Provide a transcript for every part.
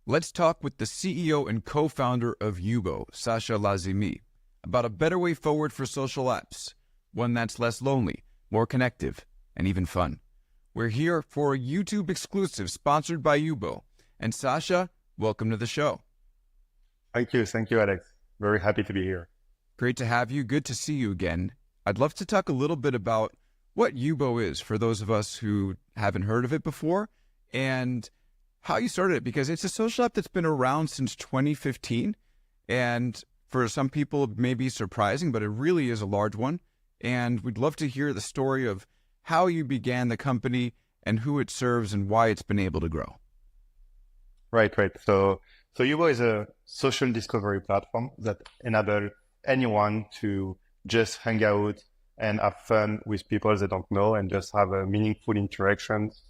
Let's talk with the CEO and co-founder of Yubo, Sacha Lazimi, about a better way forward for social apps, one that's less lonely, more connective, and even fun. We're here for a YouTube exclusive sponsored by Yubo. And Sacha, welcome to the show. Thank you, Alex. Very happy to be here. Great to have you. Good to see you again. I'd love to talk a little bit about what Yubo is for those of us who haven't heard of it before, and how you started it, because it's a social app that's been around since 2015. And for some people, it may be surprising, but it really is a large one. And we'd love to hear the story of how you began the company and who it serves and why it's been able to grow. Right. So Yubo is a social discovery platform that enables anyone to just hang out and have fun with people they don't know and just have a meaningful interactions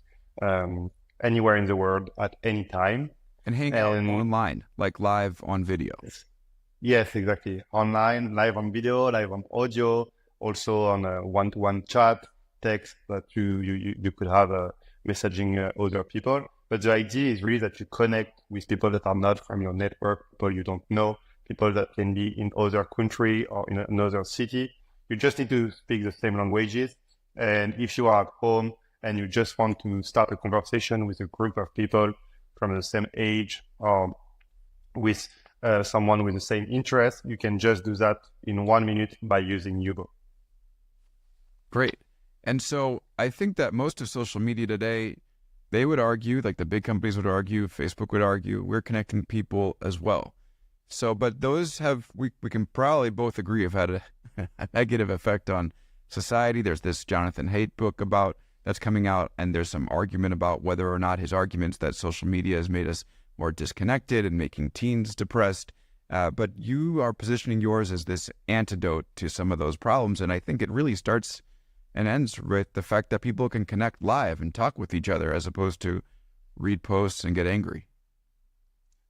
anywhere in the world at any time. And hang out online, like live on video. Yes, exactly. Online, live on video, live on audio, also on a one-to-one chat, text that you could have messaging other people. But the idea is really that you connect with people that are not from your network, people you don't know, people that can be in other country or in another city. You just need to speak the same languages. And if you are at home and you just want to start a conversation with a group of people from the same age or with someone with the same interest, you can just do that in 1 minute by using Yubo. Great. And so I think that most of social media today, they would argue, like the big companies would argue, Facebook would argue, we're connecting people as well. So, but those have, we can probably both agree, have had a negative effect on society. There's this Jonathan Haidt book about that's coming out, and there's some argument about whether or not his arguments that social media has made us more disconnected and making teens depressed. But you are positioning yours as this antidote to some of those problems. And I think it really starts and ends with the fact that people can connect live and talk with each other as opposed to read posts and get angry.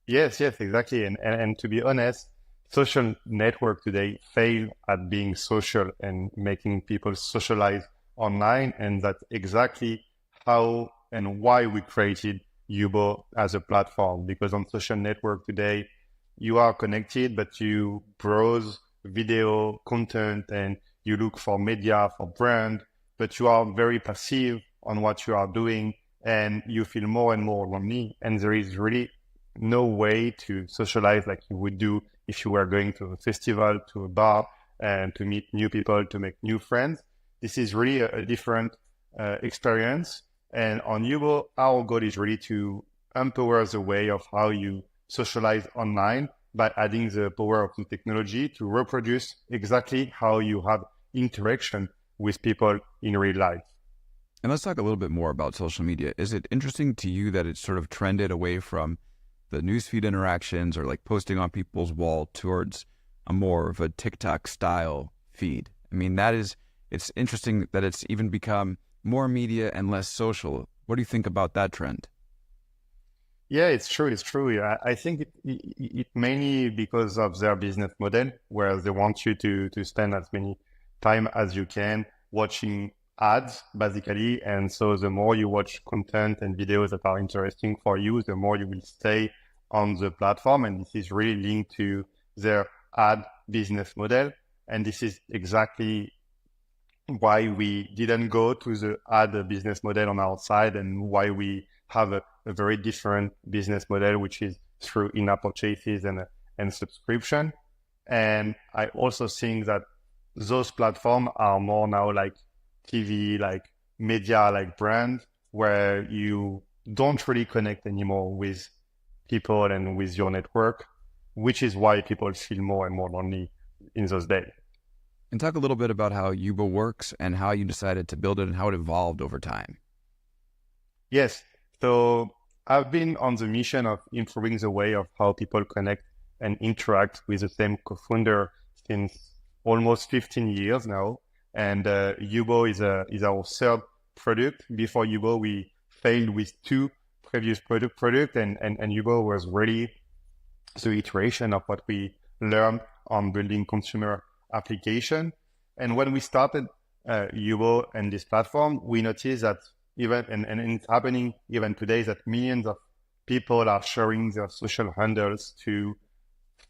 Yes, exactly. And to be honest, social network today fail at being social and making people socialize online. And that's exactly how and why we created Yubo as a platform. Because on social network today, you are connected, but you browse video content and you look for media, for brand, but you are very passive on what you are doing and you feel more and more lonely. And there is really no way to socialize like you would do if you were going to a festival, to a bar, and to meet new people, to make new friends. This is really a different experience. And on Yubo, our goal is really to empower the way of how you socialize online by adding the power of the technology to reproduce exactly how you have interaction with people in real life. And let's talk a little bit more about social media. Is it interesting to you that it's sort of trended away from the newsfeed interactions or like posting on people's wall towards a more of a TikTok style feed? I mean, it's interesting that it's even become more media and less social. What do you think about that trend? Yeah, it's true. I think it mainly because of their business model, where they want you to spend as many time as you can watching ads, basically. And so the more you watch content and videos that are interesting for you, the more you will stay on the platform. And this is really linked to their ad business model. And this is exactly why we didn't go to the ad business model on our side, and why we have a very different business model, which is through in-app purchases and subscription. And I also think that those platforms are more now like TV, like media, like brand, where you don't really connect anymore with people and with your network, which is why people feel more and more lonely in those days. And talk a little bit about how Yubo works and how you decided to build it and how it evolved over time. Yes. So I've been on the mission of improving the way of how people connect and interact with the same co-founder since almost 15 years now. And Yubo is our third product. Before Yubo, we failed with two previous product, and Yubo was really the iteration of what we learned on building consumer application. And when we started Yubo and this platform, we noticed that even, and it's happening even today, that millions of people are sharing their social handles to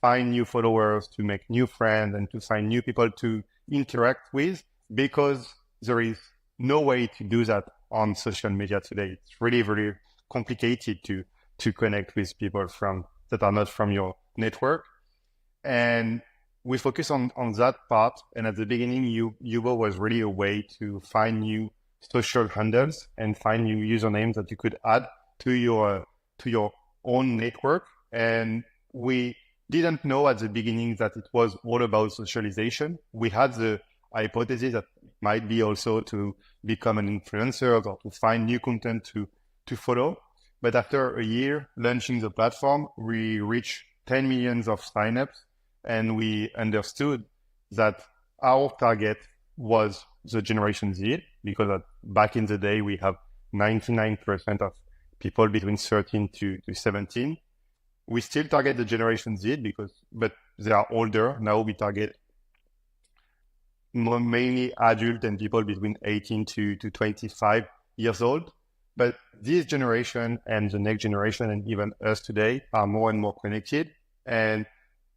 find new followers, to make new friends, and to find new people to interact with, because there is no way to do that on social media today. It's really, really complicated to connect with people that are not from your network. And we focus on that part. And at the beginning, Yubo was really a way to find new social handles and find new usernames that you could add to your own network. And we didn't know at the beginning that it was all about socialization. We had the hypothesis that it might be also to become an influencer or to find new content to follow. But after a year launching the platform, we reached 10 millions of signups, and we understood that our target was the Generation Z, because back in the day, we have 99% of people between 13 to 17. We still target the Generation Z but they are older. Now we target mainly adult and people between 18 to 25 years old. But this generation and the next generation, and even us today, are more and more connected. And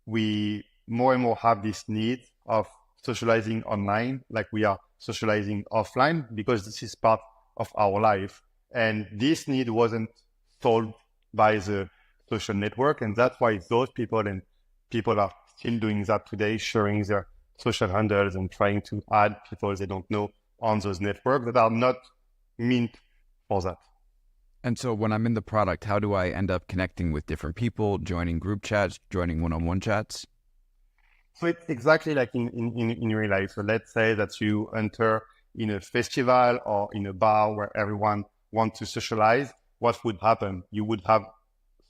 we more and more have this need of socializing online like we are socializing offline, because this is part of our life. And this need wasn't solved by the social network. And that's why those people are still doing that today, sharing their social handles and trying to add people they don't know on those networks that are not meant for that. And so when I'm in the product, how do I end up connecting with different people, joining group chats, joining one-on-one chats? So it's exactly like in real life. So let's say that you enter in a festival or in a bar where everyone wants to socialize. What would happen? You would have a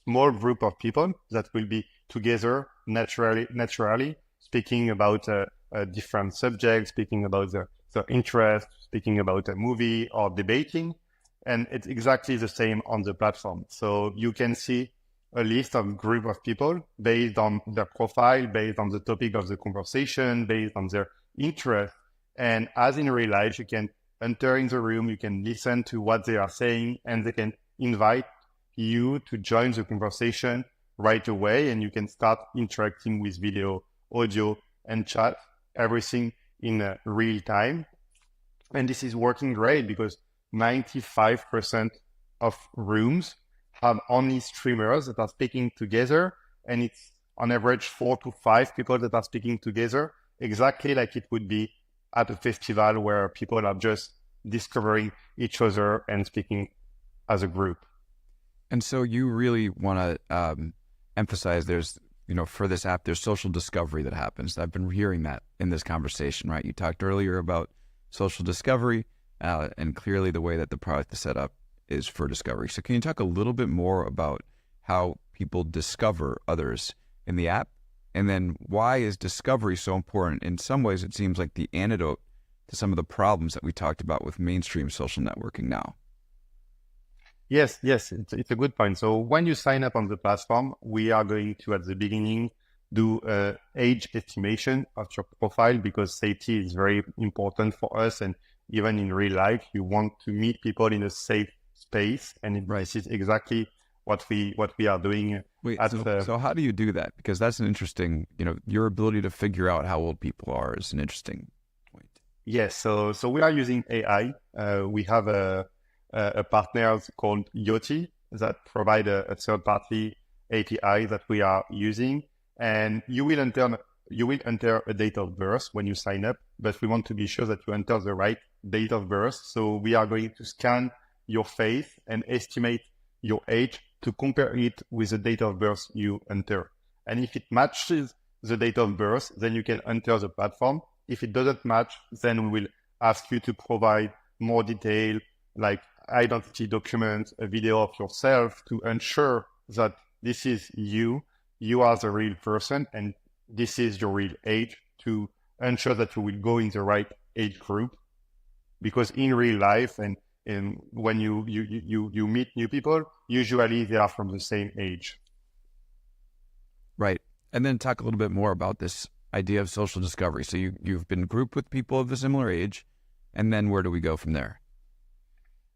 small group of people that will be together naturally speaking about a different subject, speaking about their interest, speaking about a movie or debating. And it's exactly the same on the platform. So you can see a list of group of people based on their profile, based on the topic of the conversation, based on their interest. And as in real life, you can enter in the room, you can listen to what they are saying, and they can invite you to join the conversation right away. And you can start interacting with video, audio, and chat, everything in real time. And this is working great because 95% of rooms have only streamers that are speaking together, and it's on average 4 to 5 people that are speaking together, exactly like it would be at a festival where people are just discovering each other and speaking as a group. And so you really want to emphasize for this app, there's social discovery that happens. I've been hearing that in this conversation, right? You talked earlier about social discovery, and clearly the way that the product is set up is for discovery. So can you talk a little bit more about how people discover others in the app? And then why is discovery so important? In some ways, it seems like the antidote to some of the problems that we talked about with mainstream social networking now. Yes, it's a good point. So when you sign up on the platform, we are going to, at the beginning, do an age estimation of your profile, because safety is very important for us. And even in real life, you want to meet people in a safe space. And this is exactly what we are doing. So how do you do that? Because that's an interesting, your ability to figure out how old people are is an interesting point. Yes. So we are using AI. We have a partner called Yoti that provide a third-party API that we are using. And you will enter a date of birth when you sign up, but we want to be sure that you enter the right date of birth. So we are going to scan your face and estimate your age to compare it with the date of birth you enter. And if it matches the date of birth, then you can enter the platform. If it doesn't match, then we will ask you to provide more detail, like identity documents, a video of yourself, to ensure that this is you are the real person, and this is your real age, to ensure that you will go in the right age group. Because in real life and when you meet new people, usually they are from the same age. Right. And then talk a little bit more about this idea of social discovery. So you've been grouped with people of a similar age, and then where do we go from there?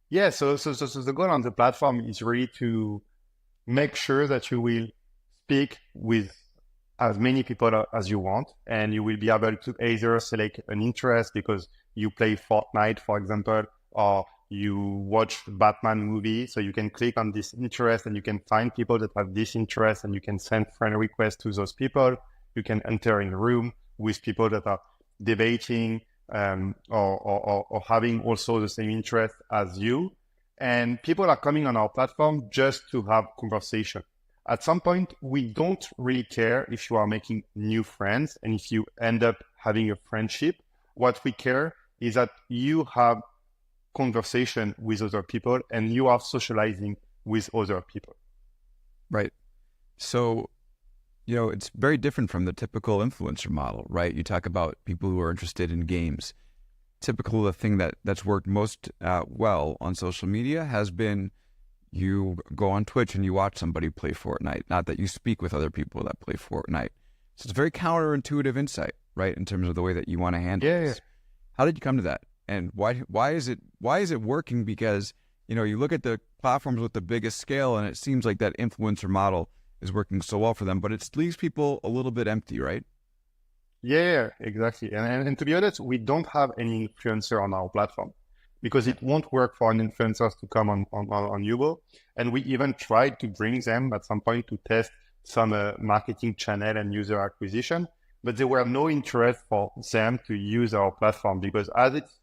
Yeah, so the goal on the platform is really to make sure that you will speak with as many people as you want, and you will be able to either select an interest because you play Fortnite, for example, or you watch Batman movie. So you can click on this interest and you can find people that have this interest and you can send friend requests to those people. You can enter in a room with people that are debating or having also the same interest as you. And people are coming on our platform just to have conversation. At some point, we don't really care if you are making new friends and if you end up having a friendship. What we care is that you have conversation with other people and you are socializing with other people. Right. So, it's very different from the typical influencer model, right? You talk about people who are interested in games. Typical, the thing that's worked most well on social media has been you go on Twitch and you watch somebody play Fortnite, not that you speak with other people that play Fortnite. So it's a very counterintuitive insight, right, in terms of the way that you want to handle this. How did you come to that? And why is it working? Because, you look at the platforms with the biggest scale and it seems like that influencer model is working so well for them, but it leaves people a little bit empty, right? Yeah, exactly. And to be honest, we don't have any influencer on our platform because it won't work for an influencers to come on Yubo. And we even tried to bring them at some point to test some marketing channel and user acquisition, but there were no interest for them to use our platform because as it's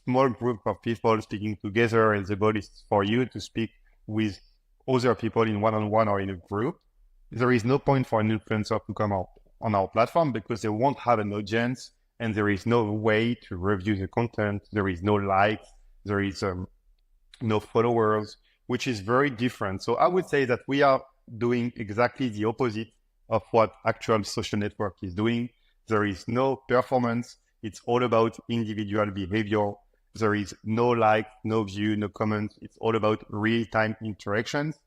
small group of people speaking together and the goal is for you to speak with other people in one-on-one or in a group, there is no point for an influencer to come out on our platform because they won't have an audience and there is no way to review the content. There is no likes, there is no followers, which is very different. So I would say that we are doing exactly the opposite of what actual social network is doing. There is no performance. It's all about individual behavior. There is no like, no view, no comment. It's all about real-time interactions.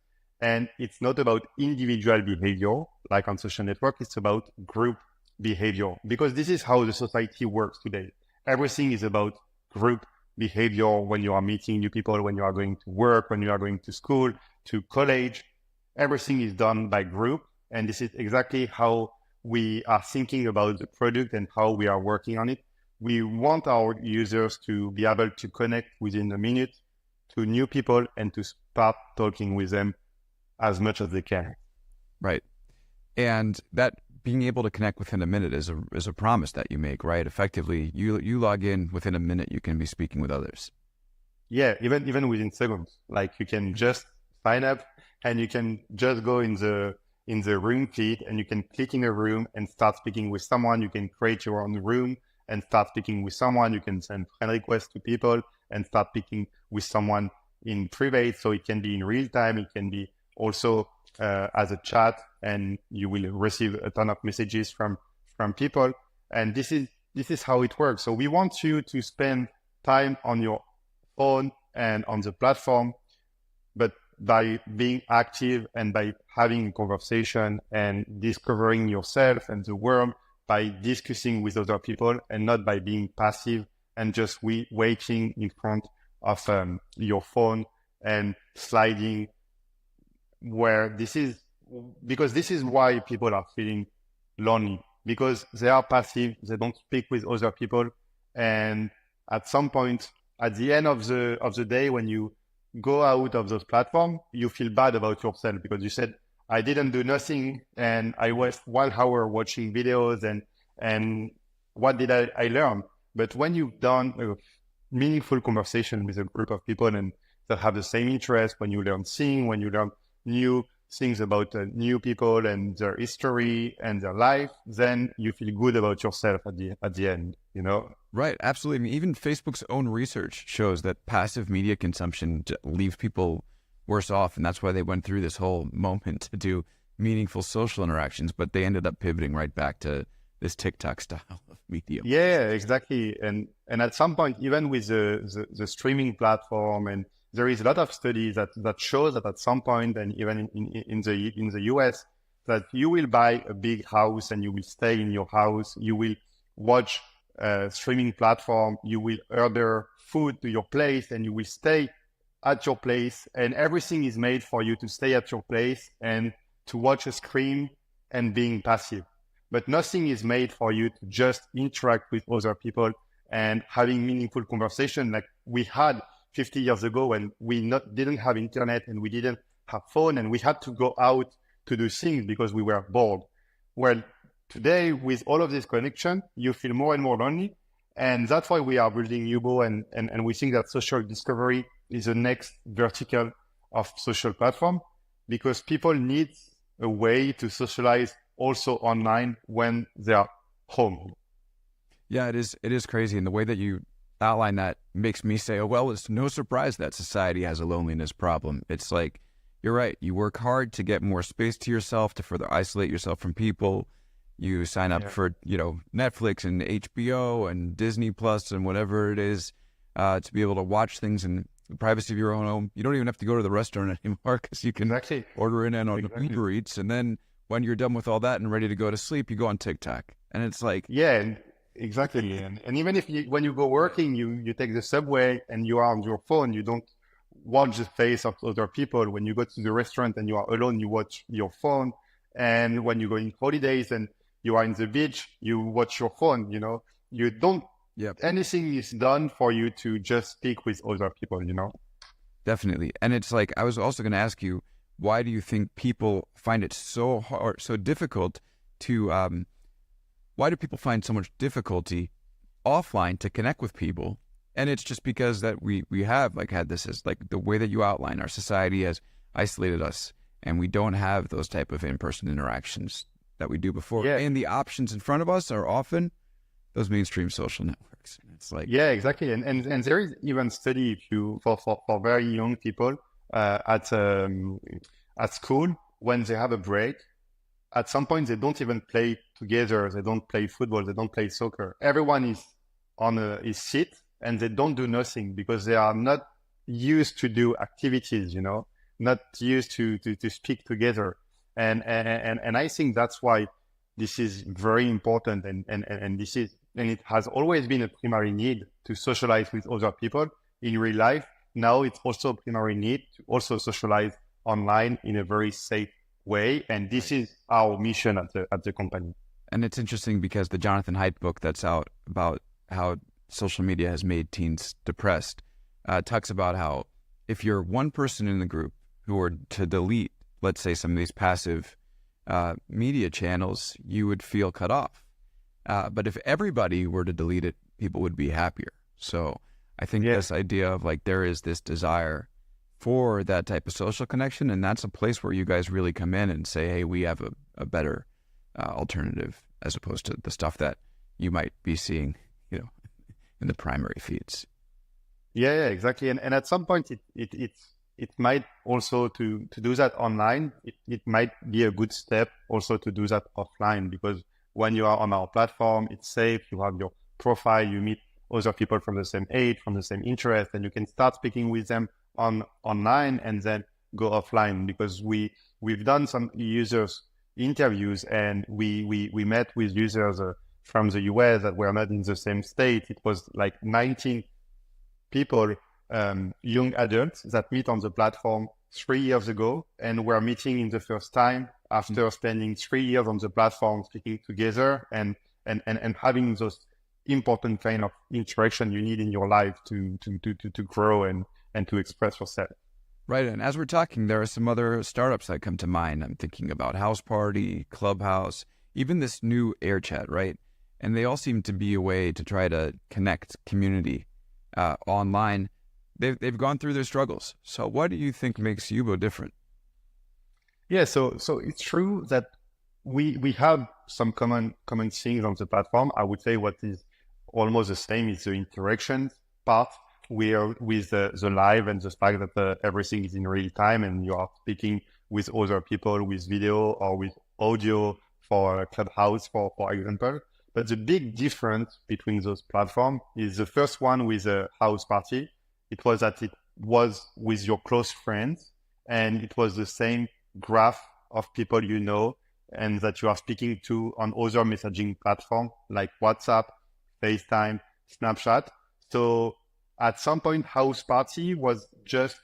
And it's not about individual behavior like on social network. It's about group behavior because this is how the society works today. Everything is about group behavior when you are meeting new people, when you are going to work, when you are going to school, to college. Everything is done by group. And this is exactly how we are thinking about the product and how we are working on it. We want our users to be able to connect within a minute to new people and to start talking with them as much as they can. Right. And that being able to connect within a minute is a promise that you make, right? Effectively, you log in within a minute, you can be speaking with others. Yeah, even within seconds. Like you can just sign up and you can just go in the room feed and you can click in a room and start speaking with someone. You can create your own room and start speaking with someone. You can send friend requests to people and start speaking with someone in private. So it can be in real time. It can be also as a chat, and you will receive a ton of messages from people. And this is how it works. So we want you to spend time on your phone and on the platform, but by being active and by having a conversation and discovering yourself and the world, by discussing with other people and not by being passive and just waiting in front of your phone and sliding, where this is why people are feeling lonely, because they are passive, they don't speak with other people. And at some point, at the end of the day, when you go out of those platforms, you feel bad about yourself because you said, I didn't do nothing and I was 1 hour watching videos and what did I learn? But when you've done a meaningful conversation with a group of people and that have the same interest, when you learn new things about new people and their history and their life, then you feel good about yourself at the end, Right, absolutely. I mean, even Facebook's own research shows that passive media consumption leaves people worse off, and that's why they went through this whole moment to do meaningful social interactions, but they ended up pivoting right back to this TikTok style of media. Yeah, exactly. And at some point, even with the streaming platform, and there is a lot of studies that shows that at some point, and even in the US, that you will buy a big house and you will stay in your house, you will watch a streaming platform, you will order food to your place and you will stay at your place, and everything is made for you to stay at your place and to watch a screen and being passive. But nothing is made for you to just interact with other people and having meaningful conversation like we had 50 years ago when we didn't have internet and we didn't have phone and we had to go out to do things because we were bored. Well, today with all of this connection, you feel more and more lonely. And that's why we are building Yubo, and we think that social discovery is the next vertical of social platform because people need a way to socialize also online when they are home. Yeah, it is crazy. And the way that you outline that makes me say, oh, well, it's no surprise that society has a loneliness problem. It's like, you're right. You work hard to get more space to yourself, to further isolate yourself from people. You sign up for, Netflix and HBO and Disney Plus and whatever it is to be able to watch things in the privacy of your own home. You don't even have to go to the restaurant anymore because you can order in on Uber Eats. And then when you're done with all that and ready to go to sleep, you go on TikTok. And it's like... Yeah, exactly. And even if when you go working, you take the subway and you are on your phone, you don't watch the face of other people. When you go to the restaurant and you are alone, you watch your phone. And when you go in holidays and you are in the beach, you watch your phone, you don't, anything is done for you to just speak with other people, Definitely. And it's like, I was also going to ask you, why do you think people find it so hard, so difficult to, why do people find so much difficulty offline to connect with people? And it's just because that we have had this as like the way that you outline, our society has isolated us and we don't have those type of in-person interactions that we do before. Yeah. And the options in front of us are often those mainstream social networks. And it's like, yeah, exactly. And there is even study if you for very young people at school, when they have a break, at some point they don't even play together. They don't play football. They don't play soccer. Everyone is on his seat and they don't do nothing because they are not used to do activities, not used to speak together. And I think that's why this is very important. And it has always been a primary need to socialize with other people in real life. Now it's also a primary need to also socialize online in a very safe way. And this is our mission at the company. And it's interesting because the Jonathan Haidt book that's out about how social media has made teens depressed talks about how if you're one person in the group who were to delete, let's say, some of these passive media channels, you would feel cut off. But if everybody were to delete it, people would be happier. So I think this idea of there is this desire for that type of social connection, and that's a place where you guys really come in and say, hey, we have a better alternative as opposed to the stuff that you might be seeing, in the primary feeds. Yeah, exactly. And at some point, it might also to do that online. It might be a good step also to do that offline, because when you are on our platform, it's safe. You have your profile, you meet other people from the same age, from the same interest, and you can start speaking with them online and then go offline. Because we've done some users interviews and we met with users from the US that were not in the same state. It was like 19 people, young adults that meet on the platform 3 years ago and were meeting in the first time after spending 3 years on the platform, speaking together and having those important kind of interaction you need in your life to grow and to express yourself. Right. And as we're talking, there are some other startups that come to mind. I'm thinking about House Party, Clubhouse, even this new AirChat, right? And they all seem to be a way to try to connect community online. They've gone through their struggles. So what do you think makes Yubo different? Yeah, so it's true that we have some common things on the platform. I would say what is almost the same is the interaction part. We are with the live and the fact that everything is in real time and you are speaking with other people with video or with audio for Clubhouse, for example. But the big difference between those platforms is the first one with a house party. It was that it was with your close friends and it was the same graph of people you know and that you are speaking to on other messaging platforms like WhatsApp, FaceTime, Snapchat. So at some point, House Party was just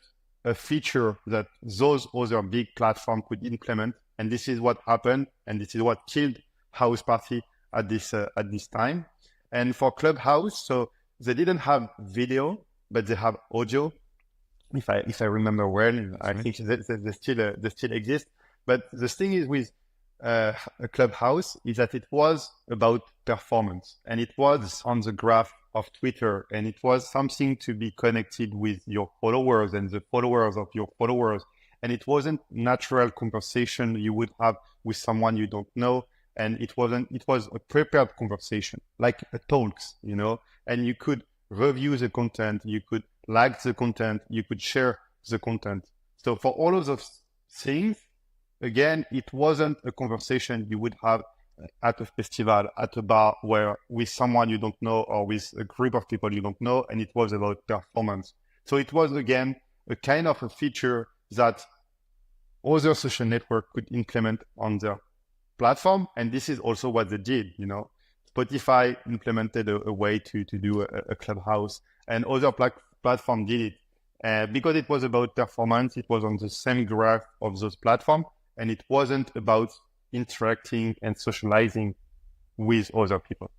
a feature that those other big platforms could implement. And this is what happened. And this is what killed House Party at this time. And for Clubhouse, so they didn't have video, but they have audio. If I remember well, I think they still exist. But the thing is with a Clubhouse is that it was about performance, and it was on the graph of Twitter, and it was something to be connected with your followers and the followers of your followers. And it wasn't natural conversation you would have with someone you don't know. And it was a prepared conversation, like a talks, and you could review the content, you could like the content, you could share the content. So for all of those things, again, it wasn't a conversation you would have at a festival, at a bar, where with someone you don't know or with a group of people you don't know, and it was about performance. So it was, again, a kind of a feature that other social network could implement on their platform. And this is also what they did, Spotify implemented a way to do a Clubhouse, and other platform did it. Because it was about performance, it was on the same graph of those platforms, and it wasn't about interacting and socializing with other people.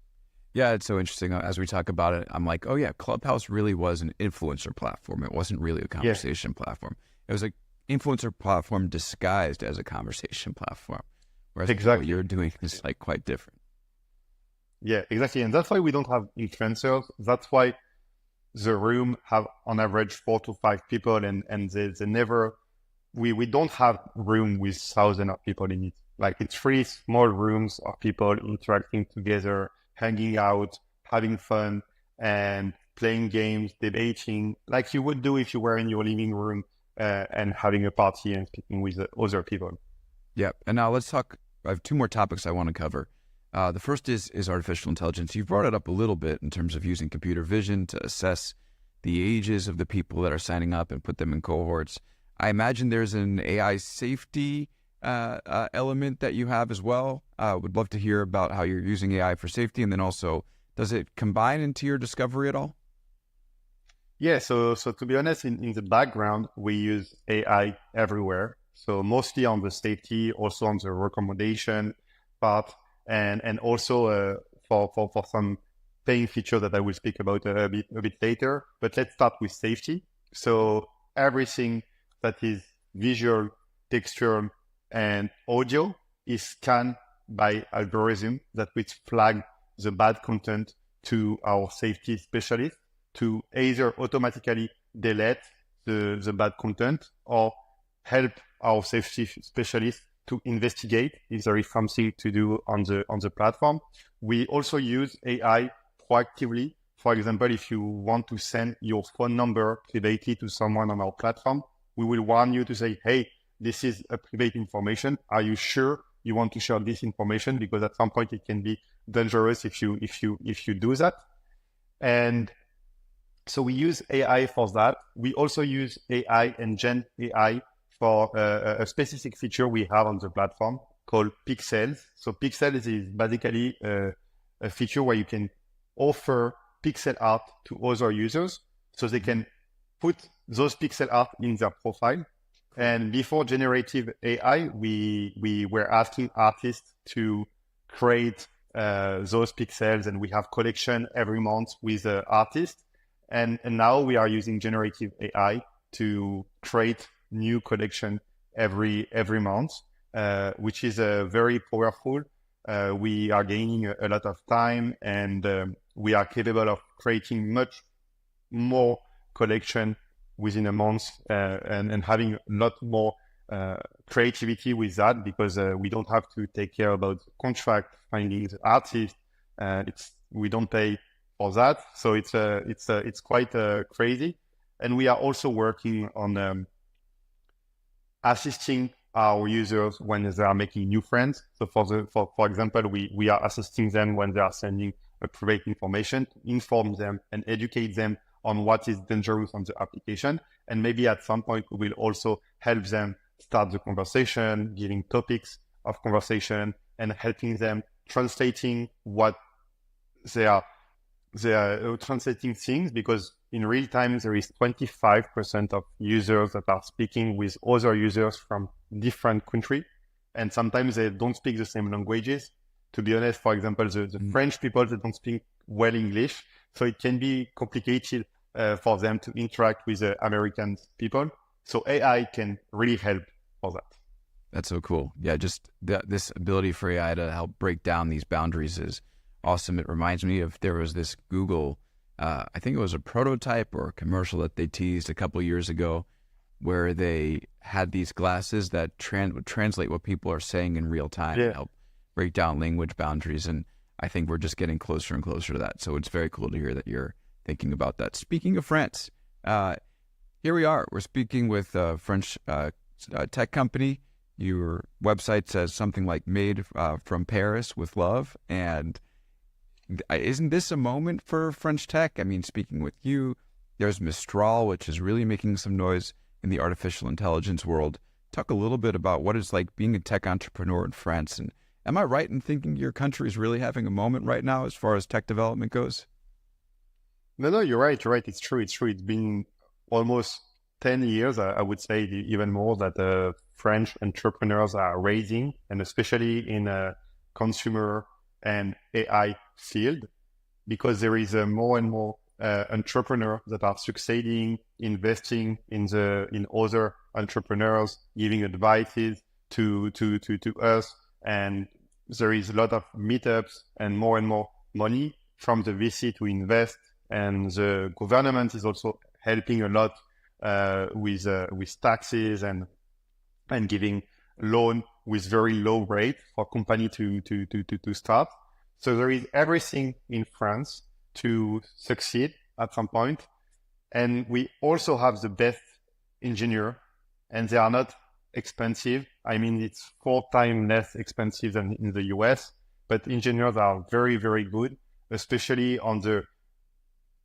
Yeah, it's so interesting. As we talk about it, I'm like, oh yeah, Clubhouse really was an influencer platform. It wasn't really a conversation platform. It was an influencer platform disguised as a conversation platform. Whereas what you're doing is like quite different. Yeah, exactly. And that's why we don't have influencers. That's why the room have on average 4 to 5 people, and they never, we don't have room with thousands of people in it. Like, it's 3 small rooms of people interacting together, hanging out, having fun, and playing games, debating, like you would do if you were in your living room and having a party and speaking with other people. Yeah. And now let's talk. I have 2 more topics I want to cover. The first is artificial intelligence. You've brought it up a little bit in terms of using computer vision to assess the ages of the people that are signing up and put them in cohorts. I imagine there's an AI safety element that you have as well. Would love to hear about how you're using AI for safety, and then also, does it combine into your discovery at all? Yeah, so to be honest, in the background, we use AI everywhere. So mostly on the safety, also on the recommendation part, and also for some paying feature that I will speak about a bit later. But let's start with safety. So everything that is visual, textual, and audio is scanned by algorithm that will flag the bad content to our safety specialist to either automatically delete the bad content or help our safety specialist to investigate if there is something to do on the platform. We also use AI proactively. For example, if you want to send your phone number privately to someone on our platform, we will warn you to say, hey, this is a private information. Are you sure you want to share this information? Because at some point it can be dangerous if you do that. And so we use AI for that. We also use AI and Gen AI for a specific feature we have on the platform called Pixels. So Pixels is basically a feature where you can offer pixel art to other users so they can put those pixel art in their profile. And before generative AI, we were asking artists to create those pixels, and we have collection every month with artists. And now we are using generative AI to create new collection every month, which is very powerful. We are gaining a lot of time, and we are capable of creating much more collection within a month, and having a lot more creativity with that, because we don't have to take care about contract, finding the artist. We don't pay for that, so it's quite crazy. And we are also working on assisting our users when they are making new friends. So for example, we are assisting them when they are sending a private information, inform them and educate them on what is dangerous on the application. And maybe at some point we will also help them start the conversation, giving topics of conversation, and helping them translating what they are translating things, because in real time, there is 25% of users that are speaking with other users from different countries. And sometimes they don't speak the same languages. To be honest, for example, the French people, they don't speak well English. So it can be complicated for them to interact with American people. So AI can really help for that. That's so cool. Yeah, just this ability for AI to help break down these boundaries is awesome. It reminds me of there was this Google, I think it was a prototype or a commercial that they teased a couple years ago, where they had these glasses that would translate what people are saying in real time and help break down language boundaries. And I think we're just getting closer and closer to that. So it's very cool to hear that you're thinking about that. Speaking of France, here we are. We're speaking with a French tech company. Your website says something like "made from Paris with love." And isn't this a moment for French tech? I mean, speaking with you, there's Mistral, which is really making some noise in the artificial intelligence world. Talk a little bit about what it's like being a tech entrepreneur in France. And am I right in thinking your country is really having a moment right now as far as tech development goes? No, you're right. You're right. It's true. It's true. It's been almost 10 years, I would say even more, that French entrepreneurs are raising, and especially in a consumer and AI field, because there is more and more entrepreneurs that are succeeding, investing in other entrepreneurs, giving advices to us, and there is a lot of meetups and more money from the VC to invest, and the government is also helping a lot with taxes and giving loan with very low rate for company to start. So there is everything in France to succeed at some point. And we also have the best engineer, and they are not expensive. I mean, it's 4 times less expensive than in the US, but engineers are very, very good, especially on the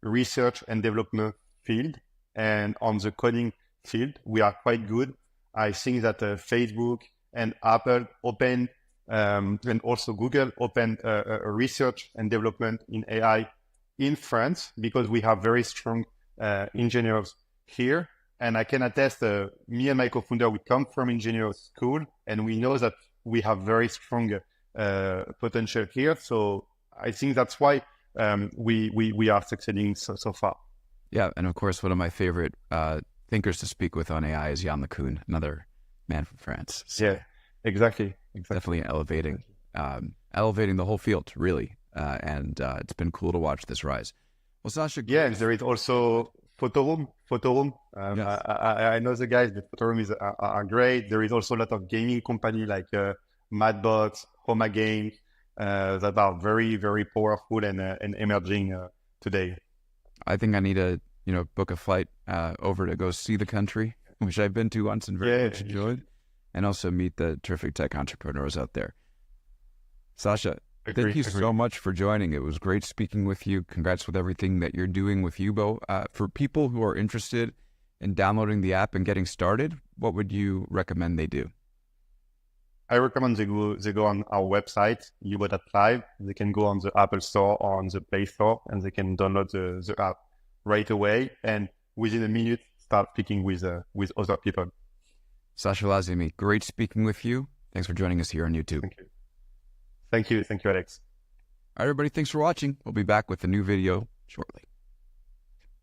research and development field, and on the coding field. We are quite good. I think that Facebook and Apple opened, and also Google opened a research and development in AI in France, because we have very strong engineers here. And I can attest, me and my co-founder, we come from engineering school, and we know that we have very strong potential here. So I think that's why we are succeeding so far. Yeah, and of course, one of my favorite thinkers to speak with on AI is Jan LeCun, another man from France. So yeah, exactly. Definitely elevating the whole field, really. And it's been cool to watch this rise. Well, Sacha, yeah, there is also Photoroom. Yes. I know the guys, but Photoroom are great. There is also a lot of gaming company like Madbox, Homa Games, that are very, very powerful and emerging today. I think I need to, book a flight over to go see the country, which I've been to once and very much enjoyed, and also meet the terrific tech entrepreneurs out there. Sacha, thank you so much for joining. It was great speaking with you. Congrats with everything that you're doing with Yubo. For people who are interested in downloading the app and getting started, what would you recommend they do? I recommend they go on our website, yubo.live. They can go on the Apple Store or on the Play Store, and they can download the app right away. And within a minute, start speaking with other people. Sacha Lazimi, great speaking with you. Thanks for joining us here on YouTube. Thank you, Alex. All right, everybody, thanks for watching. We'll be back with a new video shortly.